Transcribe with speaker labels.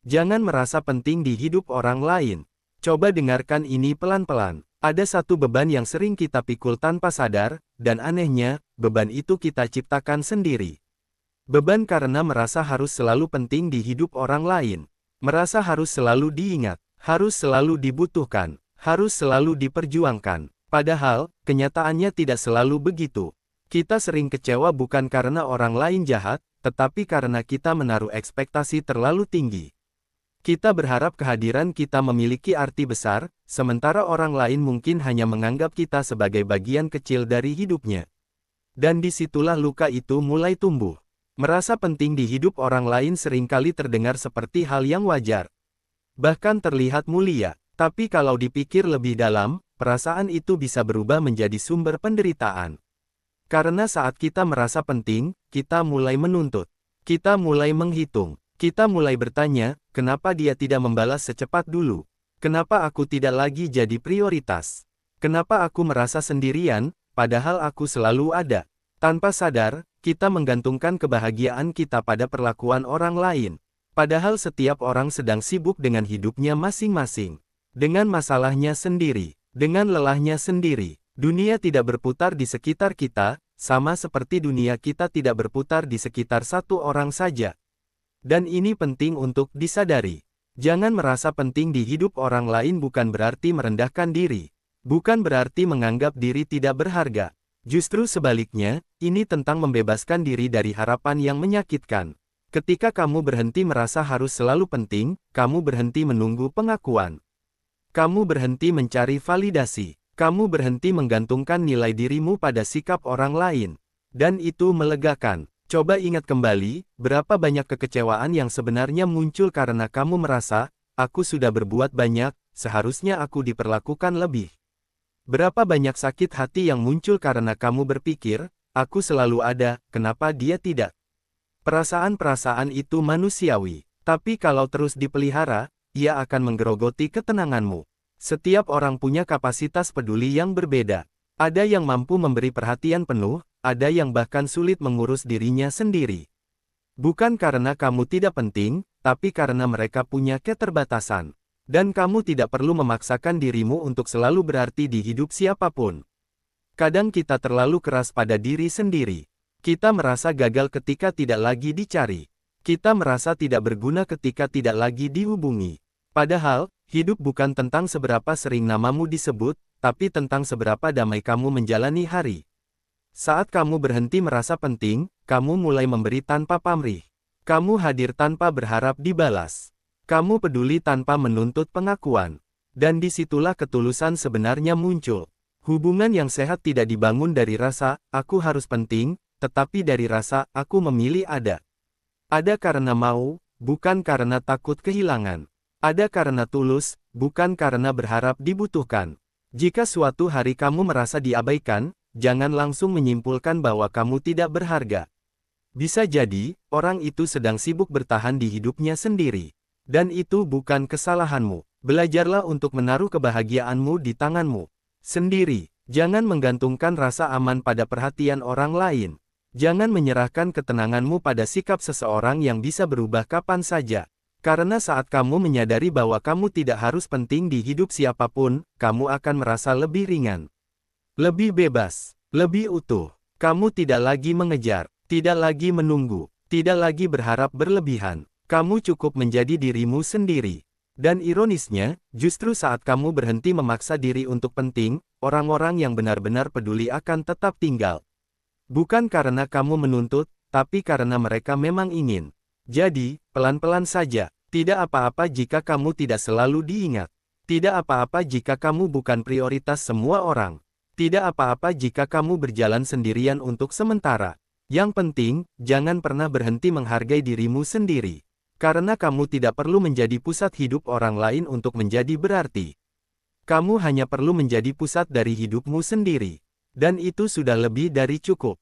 Speaker 1: Jangan merasa penting di hidup orang lain. Coba dengarkan ini pelan-pelan. Ada satu beban yang sering kita pikul tanpa sadar, dan anehnya, beban itu kita ciptakan sendiri. Beban karena merasa harus selalu penting di hidup orang lain. Merasa harus selalu diingat, harus selalu dibutuhkan, harus selalu diperjuangkan. Padahal, kenyataannya tidak selalu begitu. Kita sering kecewa bukan karena orang lain jahat, tetapi karena kita menaruh ekspektasi terlalu tinggi. Kita berharap kehadiran kita memiliki arti besar, sementara orang lain mungkin hanya menganggap kita sebagai bagian kecil dari hidupnya. Dan disitulah luka itu mulai tumbuh. Merasa penting di hidup orang lain seringkali terdengar seperti hal yang wajar. Bahkan terlihat mulia, tapi kalau dipikir lebih dalam, perasaan itu bisa berubah menjadi sumber penderitaan. Karena saat kita merasa penting, kita mulai menuntut. Kita mulai menghitung. Kita mulai bertanya, kenapa dia tidak membalas secepat dulu? Kenapa aku tidak lagi jadi prioritas? Kenapa aku merasa sendirian, padahal aku selalu ada? Tanpa sadar, kita menggantungkan kebahagiaan kita pada perlakuan orang lain. Padahal setiap orang sedang sibuk dengan hidupnya masing-masing. Dengan masalahnya sendiri. Dengan lelahnya sendiri. Dunia tidak berputar di sekitar kita, sama seperti dunia kita tidak berputar di sekitar satu orang saja. Dan ini penting untuk disadari. Jangan merasa penting di hidup orang lain bukan berarti merendahkan diri. Bukan berarti menganggap diri tidak berharga. Justru sebaliknya, ini tentang membebaskan diri dari harapan yang menyakitkan. Ketika kamu berhenti merasa harus selalu penting, kamu berhenti menunggu pengakuan. Kamu berhenti mencari validasi. Kamu berhenti menggantungkan nilai dirimu pada sikap orang lain. Dan itu melegakan. Coba ingat kembali, berapa banyak kekecewaan yang sebenarnya muncul karena kamu merasa, aku sudah berbuat banyak, seharusnya aku diperlakukan lebih. Berapa banyak sakit hati yang muncul karena kamu berpikir, aku selalu ada, kenapa dia tidak? Perasaan-perasaan itu manusiawi, tapi kalau terus dipelihara, ia akan menggerogoti ketenanganmu. Setiap orang punya kapasitas peduli yang berbeda. Ada yang mampu memberi perhatian penuh, ada yang bahkan sulit mengurus dirinya sendiri. Bukan karena kamu tidak penting, tapi karena mereka punya keterbatasan. Dan kamu tidak perlu memaksakan dirimu untuk selalu berarti di hidup siapapun. Kadang kita terlalu keras pada diri sendiri. Kita merasa gagal ketika tidak lagi dicari. Kita merasa tidak berguna ketika tidak lagi dihubungi. Padahal, hidup bukan tentang seberapa sering namamu disebut, tapi tentang seberapa damai kamu menjalani hari. Saat kamu berhenti merasa penting, kamu mulai memberi tanpa pamrih. Kamu hadir tanpa berharap dibalas. Kamu peduli tanpa menuntut pengakuan. Dan disitulah ketulusan sebenarnya muncul. Hubungan yang sehat tidak dibangun dari rasa, aku harus penting, tetapi dari rasa, aku memilih ada. Ada karena mau, bukan karena takut kehilangan. Ada karena tulus, bukan karena berharap dibutuhkan. Jika suatu hari kamu merasa diabaikan, jangan langsung menyimpulkan bahwa kamu tidak berharga. Bisa jadi, orang itu sedang sibuk bertahan di hidupnya sendiri. Dan itu bukan kesalahanmu. Belajarlah untuk menaruh kebahagiaanmu di tanganmu sendiri. Jangan menggantungkan rasa aman pada perhatian orang lain. Jangan menyerahkan ketenanganmu pada sikap seseorang yang bisa berubah kapan saja. Karena saat kamu menyadari bahwa kamu tidak harus penting di hidup siapapun, kamu akan merasa lebih ringan. Lebih bebas, lebih utuh. Kamu tidak lagi mengejar, tidak lagi menunggu, tidak lagi berharap berlebihan. Kamu cukup menjadi dirimu sendiri. Dan ironisnya, justru saat kamu berhenti memaksa diri untuk penting, orang-orang yang benar-benar peduli akan tetap tinggal. Bukan karena kamu menuntut, tapi karena mereka memang ingin. Jadi, pelan-pelan saja. Tidak apa-apa jika kamu tidak selalu diingat. Tidak apa-apa jika kamu bukan prioritas semua orang. Tidak apa-apa jika kamu berjalan sendirian untuk sementara. Yang penting, jangan pernah berhenti menghargai dirimu sendiri. Karena kamu tidak perlu menjadi pusat hidup orang lain untuk menjadi berarti. Kamu hanya perlu menjadi pusat dari hidupmu sendiri. Dan itu sudah lebih dari cukup.